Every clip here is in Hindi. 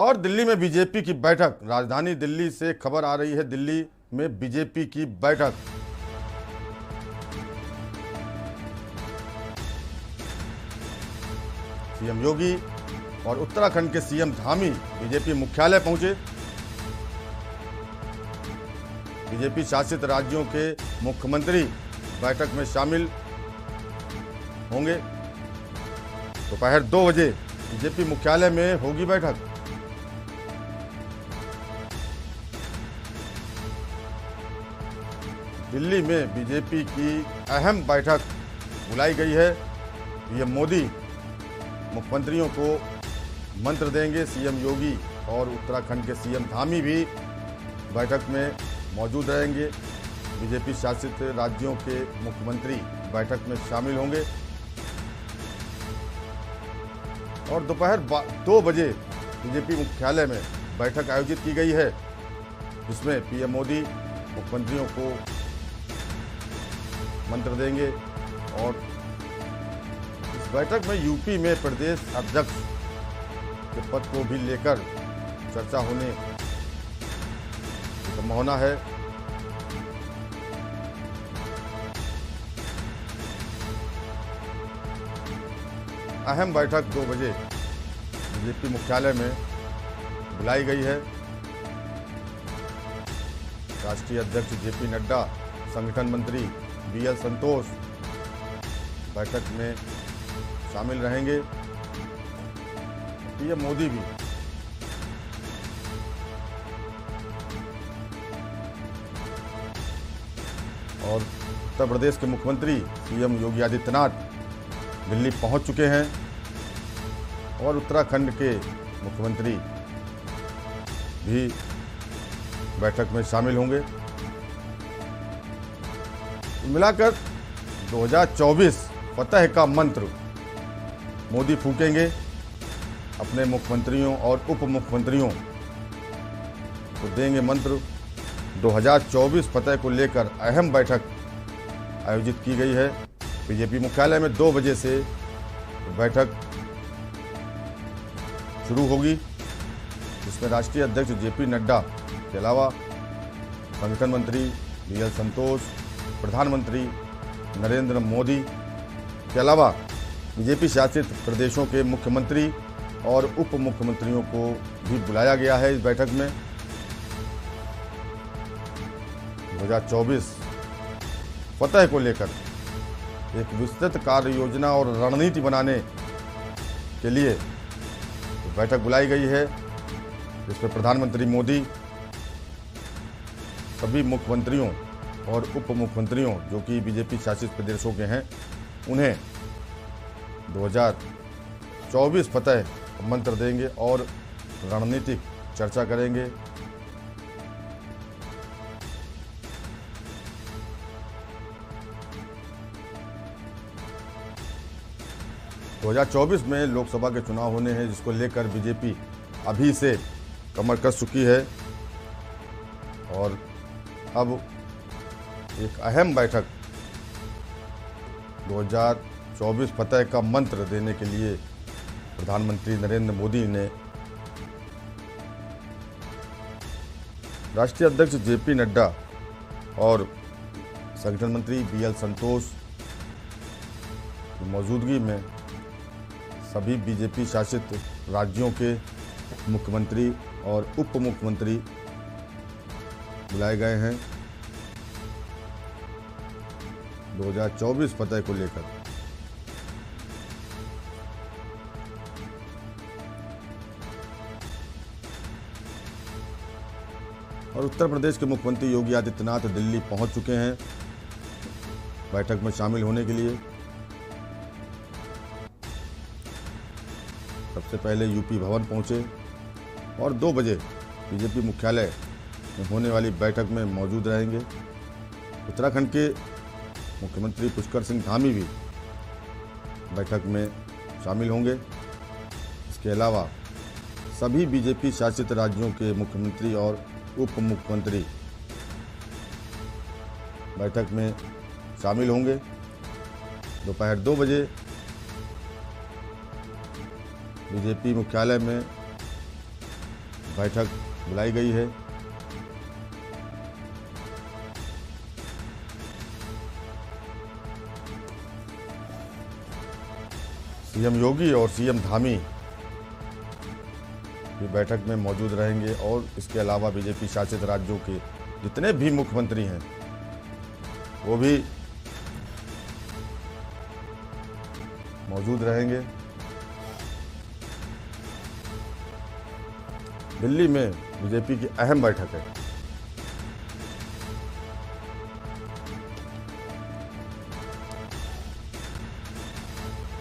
और दिल्ली में बीजेपी की बैठक। राजधानी दिल्ली से खबर आ रही है, दिल्ली में बीजेपी की बैठक। सीएम योगी और उत्तराखंड के सीएम धामी बीजेपी मुख्यालय पहुंचे। बीजेपी शासित राज्यों के मुख्यमंत्री बैठक में शामिल होंगे। दोपहर 2 बजे बीजेपी मुख्यालय में होगी बैठक। दिल्ली में बीजेपी की अहम बैठक बुलाई गई है। पीएम मोदी मुख्यमंत्रियों को मंत्र देंगे। सीएम योगी और उत्तराखंड के सीएम धामी भी बैठक में मौजूद रहेंगे। बीजेपी शासित राज्यों के मुख्यमंत्री बैठक में शामिल होंगे। और दोपहर 2 बजे बीजेपी मुख्यालय में बैठक आयोजित की गई है, जिसमें पीएम मोदी मुख्यमंत्रियों को मंत्र देंगे। और इस बैठक में यूपी में प्रदेश अध्यक्ष के पद को भी लेकर चर्चा होने की संभावना है। अहम बैठक 2 बजे बीजेपी मुख्यालय में बुलाई गई है। राष्ट्रीय अध्यक्ष जेपी नड्डा, संगठन मंत्री बीएल संतोष बैठक में शामिल रहेंगे। पीएम मोदी भी। और उत्तर प्रदेश के मुख्यमंत्री सीएम योगी आदित्यनाथ दिल्ली पहुंच चुके हैं। और उत्तराखंड के मुख्यमंत्री भी बैठक में शामिल होंगे। मिलाकर 2024 फतह का मंत्र मोदी फूकेंगे। अपने मुख्यमंत्रियों और उप मुख्यमंत्रियों को देंगे मंत्र। 2024 फतह को लेकर अहम बैठक आयोजित की गई है। बीजेपी मुख्यालय में 2 बजे से बैठक शुरू होगी, जिसमें राष्ट्रीय अध्यक्ष जेपी नड्डा के अलावा संगठन मंत्री बीएल संतोष, प्रधानमंत्री नरेंद्र मोदी के अलावा बीजेपी शासित प्रदेशों के मुख्यमंत्री और उप मुख्यमंत्रियों को भी बुलाया गया है इस बैठक में। 2024 फतह को लेकर एक विस्तृत कार्य योजना और रणनीति बनाने के लिए बैठक बुलाई गई है, जिसमें प्रधानमंत्री मोदी सभी मुख्यमंत्रियों और उप मुख्यमंत्रियों जो कि बीजेपी शासित प्रदेशों के हैं, उन्हें 2024 फतह मंत्र देंगे और रणनीतिक चर्चा करेंगे। तो 2024 में लोकसभा के चुनाव होने हैं, जिसको लेकर बीजेपी अभी से कमर कस चुकी है। और अब एक अहम बैठक 2024 फतह का मंत्र देने के लिए प्रधानमंत्री नरेंद्र मोदी ने राष्ट्रीय अध्यक्ष जेपी नड्डा और संगठन मंत्री बीएल संतोष की मौजूदगी में सभी बीजेपी शासित राज्यों के मुख्यमंत्री और उप मुख्यमंत्री बुलाए गए हैं 2024 फतह को लेकर। और उत्तर प्रदेश के मुख्यमंत्री योगी आदित्यनाथ दिल्ली पहुंच चुके हैं बैठक में शामिल होने के लिए। सबसे पहले यूपी भवन पहुंचे और 2 बजे बीजेपी मुख्यालय में होने वाली बैठक में मौजूद रहेंगे। उत्तराखंड के मुख्यमंत्री पुष्कर सिंह धामी भी बैठक में शामिल होंगे। इसके अलावा सभी बीजेपी शासित राज्यों के मुख्यमंत्री और उप मुख्यमंत्री बैठक में शामिल होंगे। दोपहर 2 बजे बीजेपी मुख्यालय में बैठक बुलाई गई है। सीएम योगी और सीएम धामी भी बैठक में मौजूद रहेंगे और इसके अलावा बीजेपी शासित राज्यों के जितने भी मुख्यमंत्री हैं वो भी मौजूद रहेंगे। दिल्ली में बीजेपी की अहम बैठक है।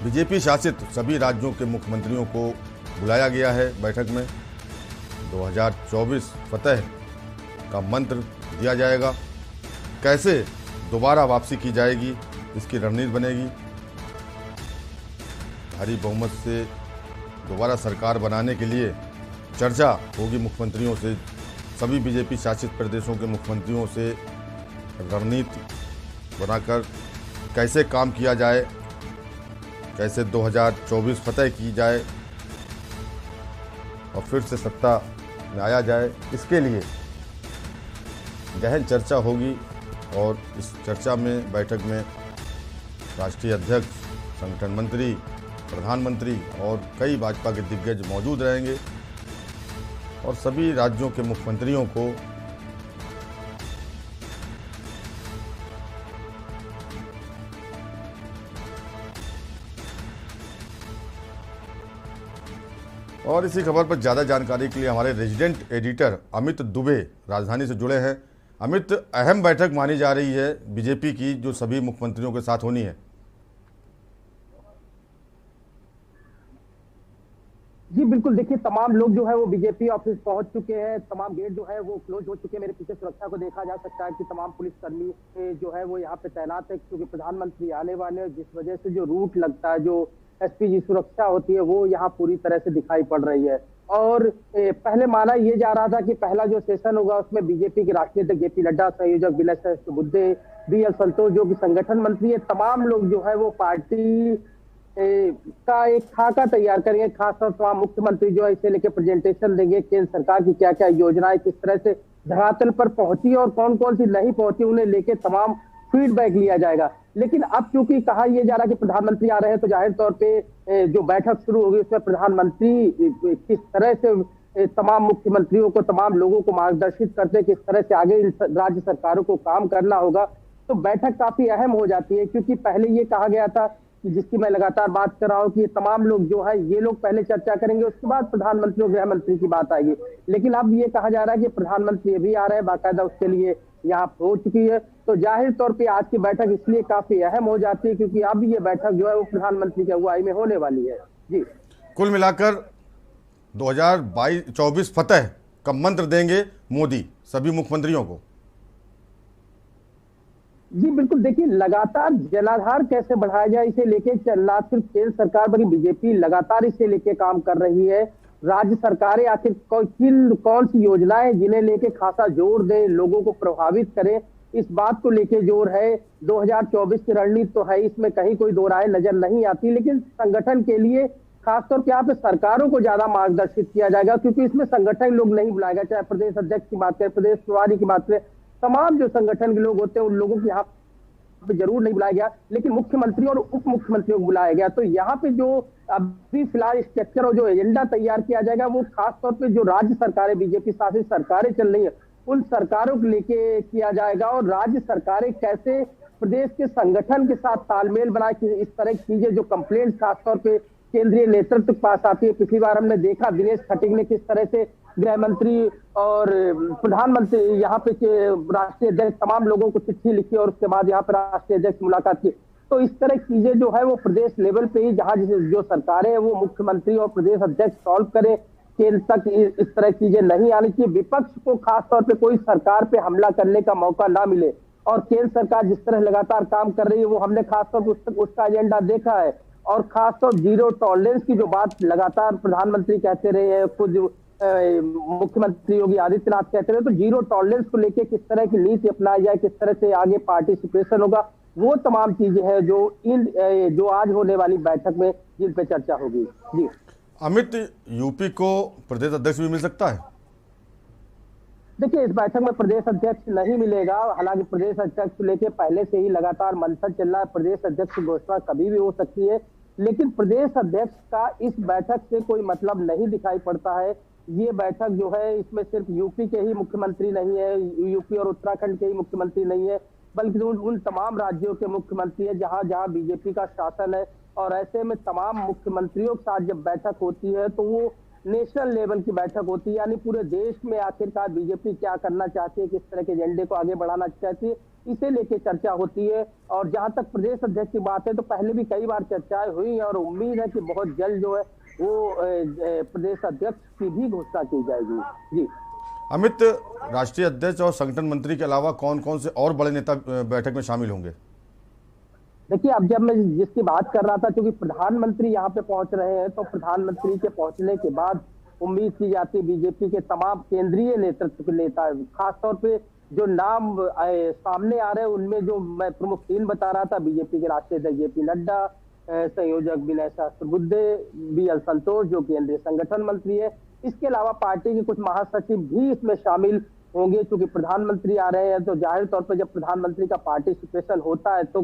बीजेपी शासित सभी राज्यों के मुख्यमंत्रियों को बुलाया गया है बैठक में। 2024 फतेह का मंत्र दिया जाएगा। कैसे दोबारा वापसी की जाएगी, इसकी रणनीति बनेगी। भारी बहुमत से दोबारा सरकार बनाने के लिए चर्चा होगी मुख्यमंत्रियों से, सभी बीजेपी शासित प्रदेशों के मुख्यमंत्रियों से रणनीति बनाकर कैसे काम किया जाए, कैसे 2024 फतेह की जाए और फिर से सत्ता में आया जाए, इसके लिए गहन चर्चा होगी। और इस चर्चा में बैठक में राष्ट्रीय अध्यक्ष, संगठन मंत्री, प्रधानमंत्री और कई भाजपा के दिग्गज मौजूद रहेंगे और सभी राज्यों के मुख्यमंत्रियों को और इसी खबर पर ज़्यादा जानकारी के लिए हमारे रेजिडेंट एडिटर अमित दुबे राजधानी से जुड़े हैं। अमित, अहम बैठक मानी जा रही है बीजेपी की जो सभी मुख्यमंत्रियों के साथ होनी है। जी बिल्कुल, देखिए तमाम लोग जो है वो बीजेपी ऑफिस पहुंच चुके हैं। तमाम गेट जो है वो क्लोज हो चुके हैं। मेरे पीछे सुरक्षा को देखा जा सकता है कि तमाम पुलिसकर्मी जो है वो यहाँ पे तैनात है, क्योंकि प्रधानमंत्री आने वाले हैं, जिस वजह से जो रूट लगता है, जो एसपीजी सुरक्षा होती है, वो यहाँ पूरी तरह से दिखाई पड़ रही है। और पहले माना ये जा रहा था कि पहला जो सेशन होगा उसमें बीजेपी के राष्ट्रीय अध्यक्ष जेपी नड्डा, संयोजक विनय सहस्त्रबुद्धे, बीएल संतोष जो कि संगठन मंत्री है, तमाम लोग जो है वो पार्टी का एक खाका तैयार करेंगे। खासतौर तमाम मुख्यमंत्री जो है इसे लेकर प्रेजेंटेशन देंगे, केंद्र सरकार की क्या क्या योजनाएं किस तरह से धरातल पर पहुंची और कौन कौन सी नहीं पहुंची, उन्हें लेके तमाम फीडबैक लिया जाएगा। लेकिन अब चूंकि कहा यह जा रहा है कि प्रधानमंत्री आ रहे हैं, तो जाहिर तौर पे जो बैठक शुरू होगी उसमें प्रधानमंत्री किस तरह से तमाम मुख्यमंत्रियों को, तमाम लोगों को मार्गदर्शित करते किस तरह से आगे राज्य सरकारों को काम करना होगा, तो बैठक काफी अहम हो जाती है। क्योंकि पहले ये कहा गया था कि जिसकी मैं लगातार बात कर रहा हूँ कि तमाम लोग जो है ये लोग पहले चर्चा करेंगे, उसके बाद प्रधानमंत्री और गृह मंत्री की बात आएगी। लेकिन अब ये कहा जा रहा है कि प्रधानमंत्री भी आ रहे हैं, बाकायदा उसके लिए यहाँ हो चुकी है। तो जाहिर तौर पे आज की बैठक इसलिए काफी अहम हो जाती है क्योंकि अब ये बैठक जो है वो प्रधानमंत्री की अगुवाई में होने वाली है। जी, कुल मिलाकर 2024 फतेह का मंत्र देंगे मोदी सभी मुख्यमंत्रियों को। जी बिल्कुल, देखिए लगातार जनाधार कैसे बढ़ाया जाए इसे लेके चलना सिर्फ केंद्र सरकार बनी बीजेपी लगातार इसे लेके काम कर रही है। राज्य सरकारें आखिर कौन सी योजनाएं जिन्हें लेके खासा जोर दें, लोगों को प्रभावित करें, इस बात को लेके जोर है। 2024 की रणनीति तो है, इसमें कहीं कोई दो राय नजर नहीं आती। लेकिन संगठन के लिए खासतौर पर यहाँ पे सरकारों को ज्यादा मार्गदर्शित किया जाएगा, क्योंकि इसमें संगठन लोग नहीं बुलाएगा, चाहे प्रदेश अध्यक्ष की बात करें, प्रदेश प्रभारी की बात करें, तमाम जो संगठन के लोग होते हैं उन लोगों को यहाँ पे जरूर नहीं बुलाया गया, लेकिन मुख्यमंत्री और उप मुख्यमंत्रियों को बुलाया गया। तो यहाँ पे जो अभी फिलहाल स्ट्रक्चर और जो एजेंडा तैयार किया जाएगा वो खासतौर पे जो राज्य सरकारें, बीजेपी शासित सरकारें चल रही है, उन सरकारों को लेके किया जाएगा और राज्य सरकारें कैसे प्रदेश के संगठन के साथ तालमेल बनाए कि इस तरह की चीजें जो कंप्लेंट खासतौर पे केंद्रीय नेतृत्व के पास आती है। पिछली बार हमने देखा दिनेश खटीक ने किस तरह से गृह मंत्री और प्रधानमंत्री यहाँ पे राष्ट्रीय अध्यक्ष तमाम लोगों को चिट्ठी लिखी और उसके बाद यहाँ पर राष्ट्रीय अध्यक्ष मुलाकात की। तो इस तरह की चीजें जो है वो प्रदेश लेवल पे ही जहाँ जो सरकारें हैं वो मुख्यमंत्री और प्रदेश अध्यक्ष सॉल्व करें, केंद्र तक इस तरह की चीजें नहीं आनी चाहिए। विपक्ष को खासतौर पे कोई सरकार पे हमला करने का मौका ना मिले और केंद्र सरकार जिस तरह लगातार काम कर रही है वो हमने खासतौर पर उसका एजेंडा देखा है। और खासतौर जीरो टॉलरेंस की जो बात लगातार प्रधानमंत्री कहते रहे हैं, खुद मुख्यमंत्री योगी आदित्यनाथ कहते रहे, तो जीरो टॉलरेंस को लेके किस तरह की नीति अपनाई जाए, किस तरह से आगे पार्टिसिपेशन होगा, वो तमाम चीजें हैं जो आज होने वाली बैठक में जिन पे चर्चा होगी। जी अमित, यूपी को प्रदेश अध्यक्ष भी मिल सकता है? देखिए, इस बैठक में प्रदेश अध्यक्ष नहीं मिलेगा। हालांकि प्रदेश अध्यक्ष लेके पहले से ही लगातार मंथन चल रहा है, प्रदेश अध्यक्ष की घोषणा कभी भी हो सकती है, लेकिन प्रदेश अध्यक्ष का इस बैठक से कोई मतलब नहीं दिखाई पड़ता है। ये बैठक जो है, इसमें सिर्फ यूपी के ही मुख्यमंत्री नहीं है, यूपी और उत्तराखंड के ही मुख्यमंत्री नहीं है, बल्कि उन तमाम राज्यों के मुख्यमंत्री है जहां जहां बीजेपी का शासन है। और ऐसे में तमाम मुख्यमंत्रियों के साथ जब बैठक होती है तो वो नेशनल लेवल की बैठक होती है, यानी पूरे देश में आखिरकार बीजेपी क्या करना चाहती है, किस तरह के एजेंडे को आगे बढ़ाना चाहती है, इसे लेके चर्चा होती है। और जहां तक प्रदेश अध्यक्ष की बात है तो पहले भी कई बार चर्चाएं हुई और उम्मीद है कि बहुत जल्द जो है वो प्रदेश अध्यक्ष की भी घोषणा की जाएगी। जी अमित, राष्ट्रीय अध्यक्ष और संगठन मंत्री के अलावा कौन कौन से और बड़े नेता बैठक में शामिल होंगे? देखिए, अब जब मैं जिसकी बात कर रहा था, क्योंकि प्रधानमंत्री यहाँ पे पहुंच रहे हैं, तो प्रधानमंत्री के पहुंचने के बाद उम्मीद की जाती है बीजेपी के तमाम केंद्रीय नेतृत्व के नेता, खासतौर पे जो नाम सामने आ रहे हैं उनमें जो मैं प्रमुख 3 बता रहा था, बीजेपी के राष्ट्रीय अध्यक्ष जेपी नड्डा, संयोजक विनय सहस्त्रबुद्धे, BL संतोष जो केंद्रीय संगठन मंत्री है, इसके अलावा पार्टी के कुछ महासचिव भी इसमें शामिल होंगे। क्योंकि प्रधानमंत्री आ रहे हैं तो जाहिर तौर पर जब प्रधानमंत्री का पार्टिसिपेशन होता है तो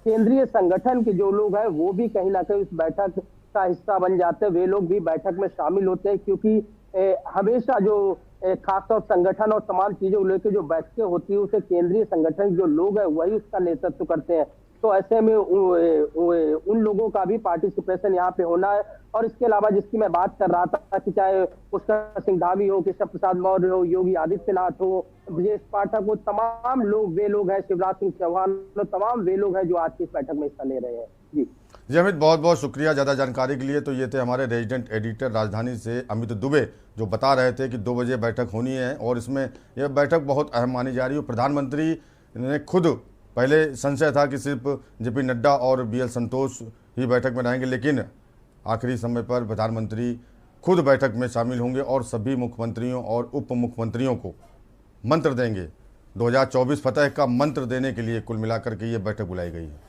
केंद्रीय संगठन के जो लोग हैं वो भी कहीं ना कहीं उस बैठक का हिस्सा बन जाते हैं, वे लोग भी बैठक में शामिल होते हैं। क्योंकि हमेशा जो खासतौर संगठन और तमाम चीजों को लेकर जो बैठकें होती है उसे केंद्रीय संगठन के जो लोग हैं वही उसका नेतृत्व करते हैं। तो ऐसे में उन लोगों का भी पार्टिसिपेशन यहाँ पे होना है। और इसके अलावा जिसकी मैं बात कर रहा था कि चाहे पुष्कर सिंह धामी हो, केशव प्रसाद मौर्य हो, योगी आदित्यनाथ हो, ब्रजेश पाठक हो, तमाम लोग वे लोग हैं, शिवराज सिंह चौहान, तमाम वे लोग हैं जो आज की इस बैठक में हिस्सा ले रहे हैं। जी अमित, बहुत बहुत शुक्रिया ज़्यादा जानकारी के लिए। तो ये थे हमारे रेजिडेंट एडिटर राजधानी से अमित दुबे, जो बता रहे थे कि 2 बजे बैठक होनी है और इसमें यह बैठक बहुत अहम मानी जा रही है। प्रधानमंत्री ने खुद, पहले संशय था कि सिर्फ जेपी नड्डा और BL संतोष ही बैठक में रहेंगे, लेकिन आखिरी समय पर प्रधानमंत्री खुद बैठक में शामिल होंगे और सभी मुख्यमंत्रियों और उप मुख्यमंत्रियों को मंत्र देंगे। 2024 फतह का मंत्र देने के लिए कुल मिलाकर के ये बैठक बुलाई गई है।